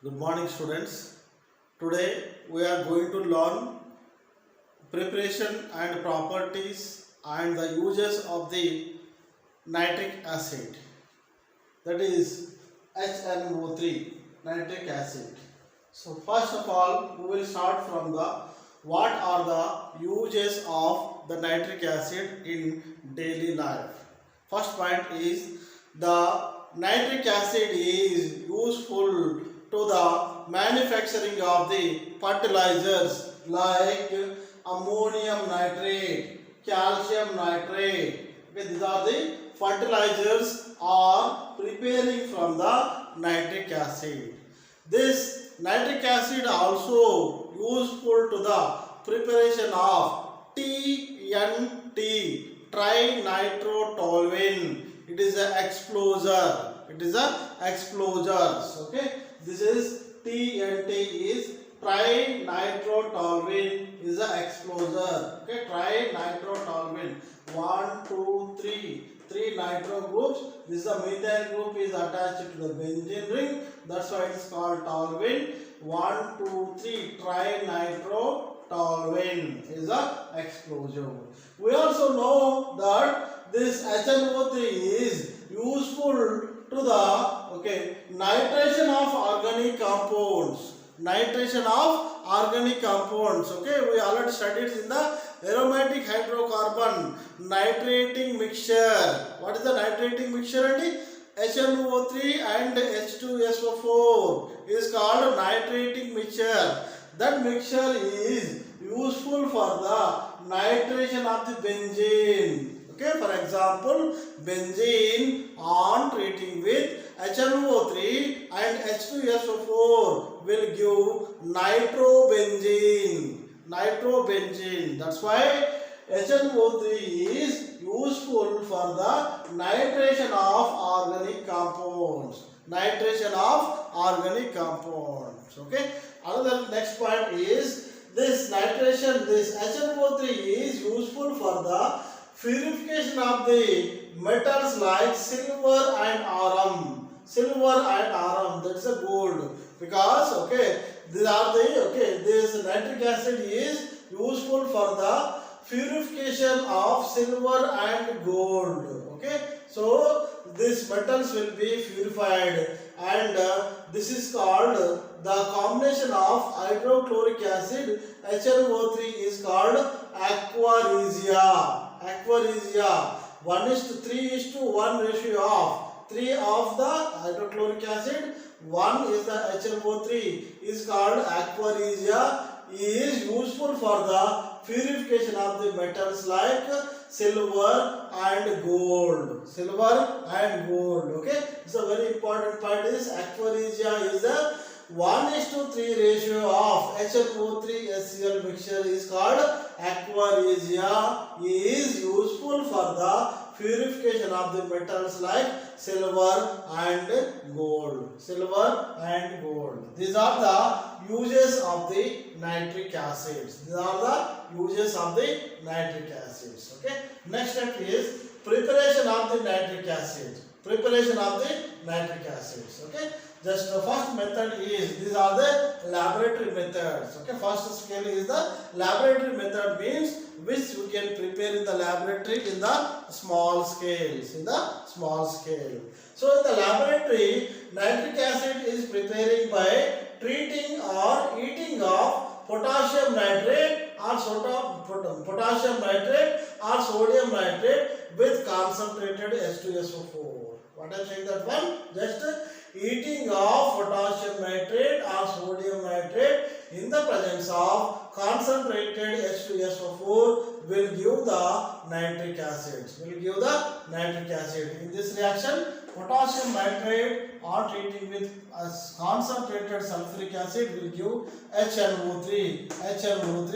Good morning, students. Today we are going to learn preparation and properties and the uses of the nitric acid, that is HNO3, nitric acid. So first of all, we will start from the what are the uses of the nitric acid in daily life. First point is the nitric acid is useful to the manufacturing of the fertilizers like ammonium nitrate, calcium nitrate. Okay, these are the fertilizers are preparing from the nitric acid. This nitric acid also useful to the preparation of TNT, trinitrotoluene. It is an exploser. It is a explosers. Okay, this is TNT is trinitrotoluene is an exploser. Okay, trinitrotoluene. 1, 2, 3. Three nitro groups. This is a methyl group is attached to the benzene ring. That's why it is called toluene. 1, 2, 3. Trinitrotoluene is a explosion. We also know that this HNO3 is useful to the nitration of organic compounds. Nitration of organic compounds. Okay, we already studied in the aromatic hydrocarbon nitrating mixture. What is the nitrating mixture? HNO3 and H2SO4 is called nitrating mixture. That mixture is useful for the nitration of the benzene. Okay, for example, benzene on treating with HNO3 and H2SO4 will give nitrobenzene. Nitrobenzene. That's why HNO3 is useful for the nitration of organic compounds. Nitration of organic compounds. Okay. Another next point is this nitration, this HNO3 is useful for the purification of the metals like silver and arum. Silver and arum, that's a gold. Because these are the this nitric acid is useful for the purification of silver and gold. Okay, so these metals will be purified, and this is called the combination of hydrochloric acid HNO3 is called aqua regia. Aqua regia 1:3:1 ratio of 3 of the hydrochloric acid, 1 is the HNO3 is called aqua regia, is useful for the purification of the metals like silver and gold. Silver and gold. Okay, so very important point is aqua regia is the 1:3 ratio of HNO3 HCl mixture is called aqua regia, is useful for the purification of the metals like silver and gold. Silver and gold. These are the uses of the nitric acids. These are the uses of the nitric acids. Okay. Next step is preparation of the nitric acid. Preparation of the nitric acids. Okay. Just the first method is, these are the laboratory methods. Okay, first scale is the laboratory method, means which we can prepare in the laboratory in the small scales. In the small scale. So in the laboratory, nitric acid is preparing by treating or heating of potassium nitrate or potassium nitrate or sodium nitrate with concentrated H2SO4. What I am saying that one? Just heating of potassium nitrate or sodium nitrate in the presence of concentrated H2SO4 will give the nitric acid. Will give the nitric acid. In this reaction, potassium nitrate or treating with concentrated sulfuric acid will give HNO3. HNO3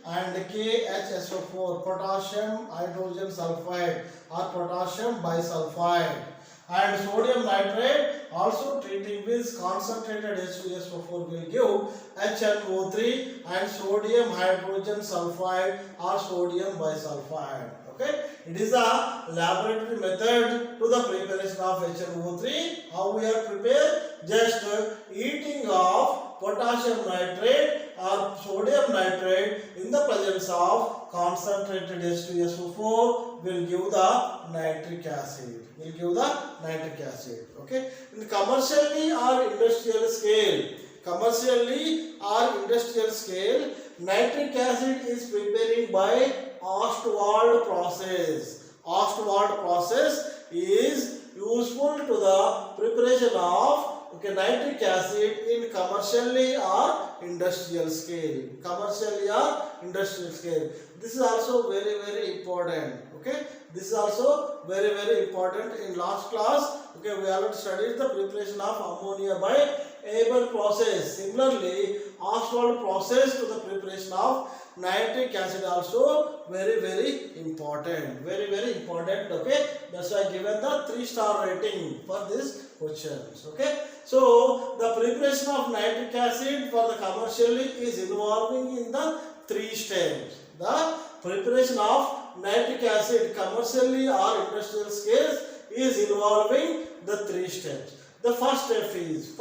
and KHSO4, potassium hydrogen sulfide or potassium bisulfide. And sodium nitrate also treating with concentrated H2SO4 will give HNO3 and sodium hydrogen sulfide or sodium bisulfide. Okay, it is a laboratory method to the preparation of HNO3. How we are prepared? Just eating of potassium nitrate or sodium nitrate in the presence of concentrated H2SO4 will give the nitric acid. Will give the nitric acid. Okay, in commercially or industrial scale. Commercially or industrial scale, nitric acid is preparing by Ostwald process. Ostwald process is useful to the preparation of nitric acid in commercially or industrial scale. Commercially or industrial scale. This is also very important. Okay, this is also very important. In last class, we already studied the preparation of ammonia by Haber process. Similarly, Ostwald process to the preparation of nitric acid also very important. Very important. Okay, that's why I given the 3-star rating for this questions. Okay, so the preparation of nitric acid for the commercially is involving in the 3 steps. The preparation of nitric acid commercially or industrial scales is involving the 3 steps. The first step is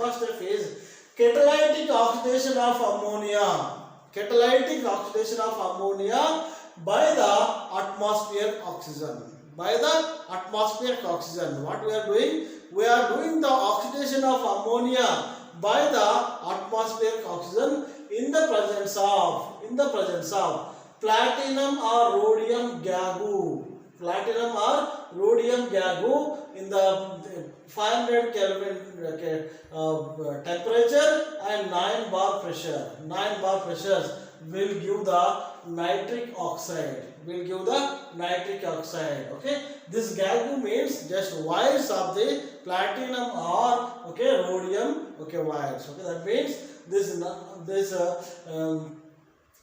catalytic oxidation of ammonia. Catalytic oxidation of ammonia by the atmospheric oxygen. By the atmospheric oxygen. What we are doing? We are doing the oxidation of ammonia by the atmospheric oxygen in the presence of platinum or rhodium gagu. Platinum or rhodium gagu in the 500 Kelvin temperature and 9 bar pressure. 9 bar pressures will give the nitric oxide. Okay, this gagu means just wires of the platinum or rhodium wires. Okay, that means this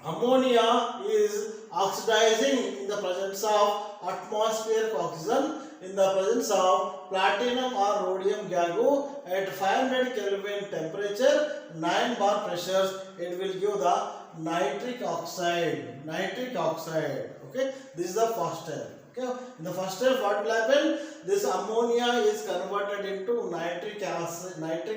ammonia is oxidizing in the presence of atmospheric oxygen in the presence of platinum or rhodium gagu at 500 Kelvin temperature, 9 bar pressures. It will give the nitric oxide. Okay, this is the first step. Okay, in the first step, what will happen? This ammonia is converted into nitric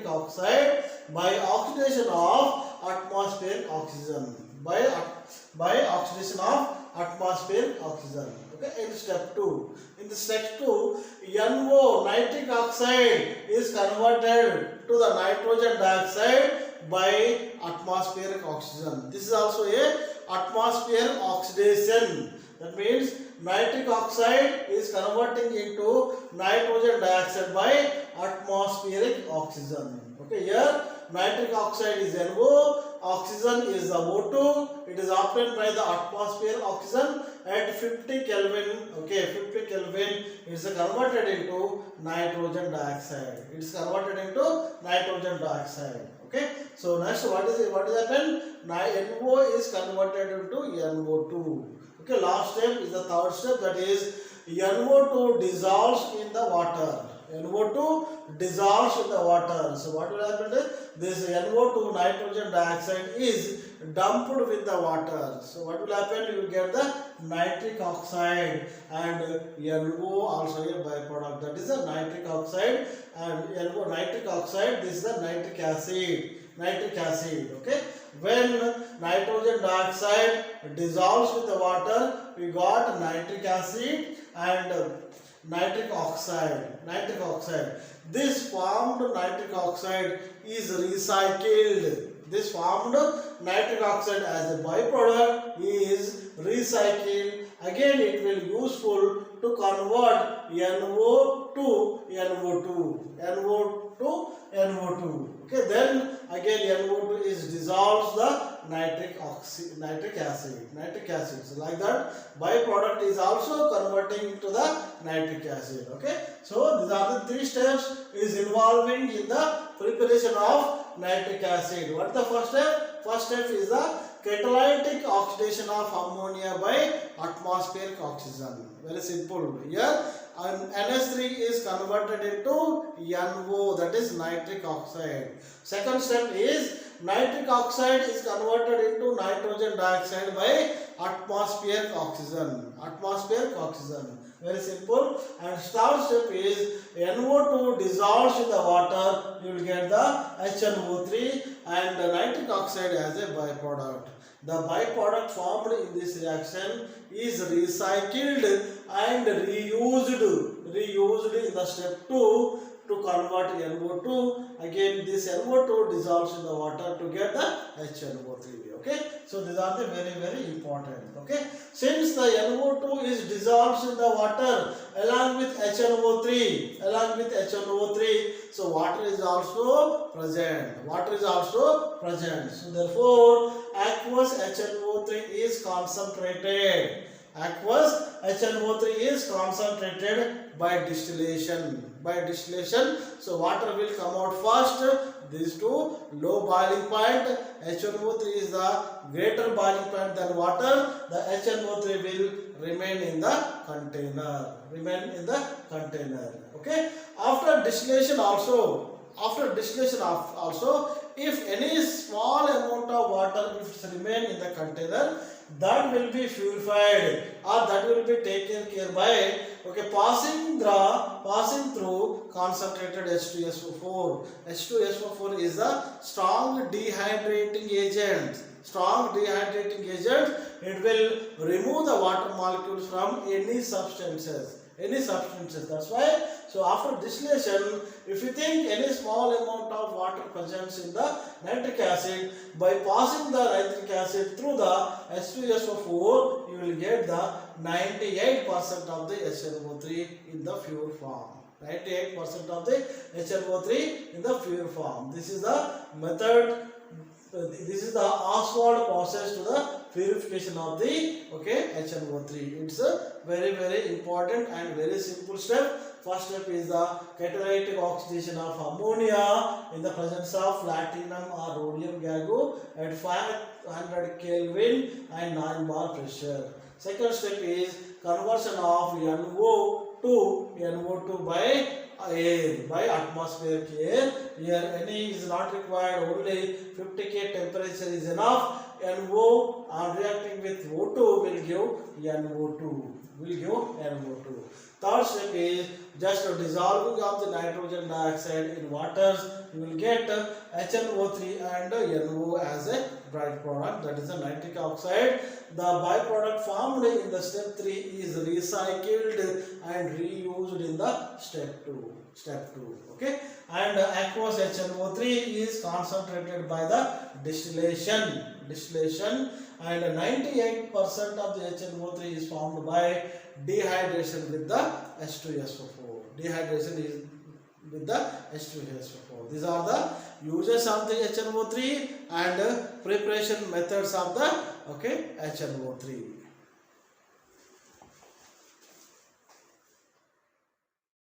oxide by oxidation of atmospheric oxygen. By oxidation of atmospheric oxygen. Okay, in step 2. In the step 2, NO, nitric oxide, is converted to the nitrogen dioxide by atmospheric oxygen. This is also a atmospheric oxidation. That means nitric oxide is converting into nitrogen dioxide by atmospheric oxygen. Okay, here nitric oxide is NO, oxygen is the O2. It is obtained by the atmospheric oxygen at 50 Kelvin. Okay, 50 Kelvin is converted into nitrogen dioxide. It is converted into nitrogen dioxide. Okay, so next what is happened? NO is converted into NO2. Okay, last step is the third step, that is NO2 dissolves in the water. NO2 dissolves in the water. So what will happen is this NO2 nitrogen dioxide is dumped with the water. So what will happen? You will get the nitric oxide and NO also a byproduct. That is the nitric oxide and NO nitric oxide. This is the nitric acid. Okay. When nitrogen dioxide dissolves with the water, we got nitric acid and nitric oxide. This formed nitric oxide is recycled. This formed nitric oxide as a byproduct is recycled. Again, it will be useful to convert NO to NO2. Okay, then again NO2 is dissolves the nitric acid. So like that, byproduct is also converting to the nitric acid. Okay, so these are the 3 steps is involving in the preparation of nitric acid. What is the first step? First step is the catalytic oxidation of ammonia by atmospheric oxygen. Very simple. Here NH3 is converted into NO, that is nitric oxide. Second step is nitric oxide is converted into nitrogen dioxide by atmospheric oxygen. Atmospheric oxygen. Very simple. And third step is NO2 dissolves in the water, you will get the HNO3 and the nitric oxide as a byproduct. The byproduct formed in this reaction is recycled and reused in the step 2 to convert NO2. Again this NO2 dissolves in the water to get the HNO3. Okay, so these are the very important. Okay, since the NO2 is dissolved in the water along with HNO3, so water is also present. So therefore aqueous HNO3 is concentrated. Aqueous HNO3 is concentrated by distillation. So water will come out first. These two low boiling point. HNO3 is the greater boiling point than water. The HNO3 will remain in the container. Okay. After distillation also, if any small amount of water remain in the container, that will be purified or that will be taken care by passing through concentrated H2SO4. H2SO4 is a strong dehydrating agent. It will remove the water molecules from any substances. That's why, so after distillation, if you think any small amount of water presents in the nitric acid, by passing the nitric acid through the H2SO4, you will get the 98% of the HNO3 in the pure form. 98% of the HNO3 in the pure form. This is the method. This is the Ostwald process to the purification of the HNO3. It's a very important and very simple step. First step is the catalytic oxidation of ammonia in the presence of platinum or rhodium gago at 500 Kelvin and 9 bar pressure. Second step is conversion of NO2 by air, by atmospheric air. Here NA is not required, only 50K temperature is enough. NO and reacting with O2 will give NO2. Third step is just dissolving of the nitrogen dioxide in waters. You will get HNO3 and NO as a byproduct, that is the nitric oxide. The byproduct formed in the step 3 is recycled and reused in the step 2. Okay, and aqueous HNO3 is concentrated by the distillation, and 98% of the HNO3 is formed by dehydration with the H2SO4. These are the uses of the HNO3 and preparation methods of the HNO3.